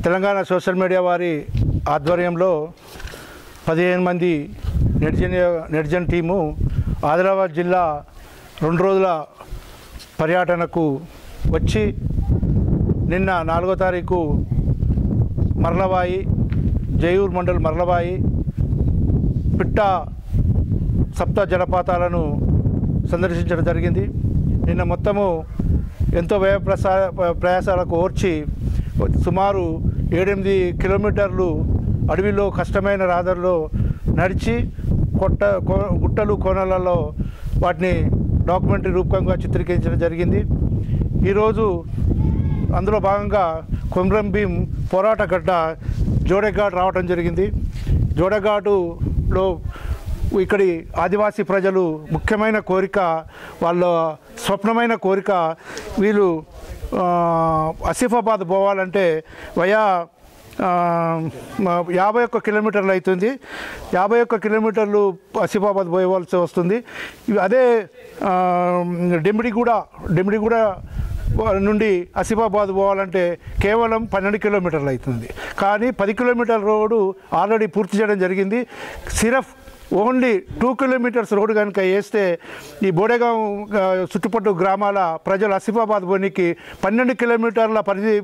Telangana social media వారి ఆధ్వర్యంలో 15 మంది నెటిజన్ టీము ఆదిలాబాద్ జిల్లా 2 రోజుల పర్యటనకు వచ్చి నిన్న 4వ తారీఖు మర్లవాయి, జయూర్ మండల్ మర్లవాయి, పిట్ట సప్త జలపాతాలను సందర్శించడం జరిగింది. నిన్న మొత్తము ఎంతో ప్రయాసాలకు ఓర్చి సుమారు 7-8 కిలోమీటర్లు అడవిలో కష్టమైన రాదర్లో నడిచి గుట్టలు కోనలలో వాటిని డాక్యుమెంటరీ రూపకంగా చిత్రీకరించడం జరిగింది. ఈరోజు అందులో భాగంగా కొమ్రం భీం పోరాట గడ్డ జోడెఘాట్ రావడం జరిగింది. జోడెఘాటులో ఇక్కడి ఆదివాసీ ప్రజలు ముఖ్యమైన కోరిక, వాళ్ళ స్వప్నమైన కోరిక, వీళ్ళు ఆసిఫాబాద్ పోవాలంటే వయా 51 కిలోమీటర్లు అవుతుంది. 51 కిలోమీటర్లు ఆసిఫాబాద్ పోయవలసి వస్తుంది. అదే డెమిడిగూడ నుండి ఆసిఫాబాద్ పోవాలంటే కేవలం 12 కిలోమీటర్లు అవుతుంది. కానీ 10 కిలోమీటర్ల రోడ్డు ఆల్రెడీ పూర్తి చేయడం జరిగింది. సిరఫ్ ఓన్లీ 2 కిలోమీటర్స్ రోడ్డు కనుక వేస్తే ఈ బోడేగాం చుట్టుపక్కల గ్రామాల ప్రజలు ఆసిఫాబాద్ పోనీకి 12 కిలోమీటర్ల పరిధి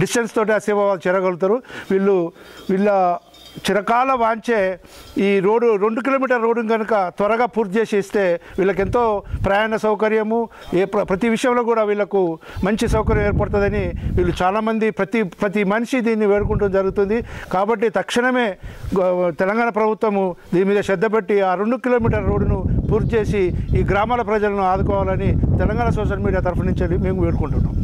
డిస్టెన్స్ తోటి ఆసిఫాబాద్ చేరగలుగుతారు. వీళ్ళ చిరకాల వాంచే ఈ రోడ్డు 2 కిలోమీటర్ రోడ్డు కనుక త్వరగా పూర్తి చేసి ఇస్తే వీళ్ళకి ఎంతో ప్రయాణ సౌకర్యము, ప్రతి విషయంలో కూడా వీళ్ళకు మంచి సౌకర్యం ఏర్పడుతుందని వీళ్ళు చాలామంది ప్రతి మనిషి దీన్ని వేడుకుంటూ జరుగుతుంది. కాబట్టి తక్షణమే తెలంగాణ ప్రభుత్వము దీని మీద శ్రద్ధ పెట్టి ఆ 2 కిలోమీటర్ రోడ్డును పూర్తి చేసి ఈ గ్రామాల ప్రజలను ఆదుకోవాలని తెలంగాణ సోషల్ మీడియా తరఫు నుంచి మేము వేడుకుంటున్నాం.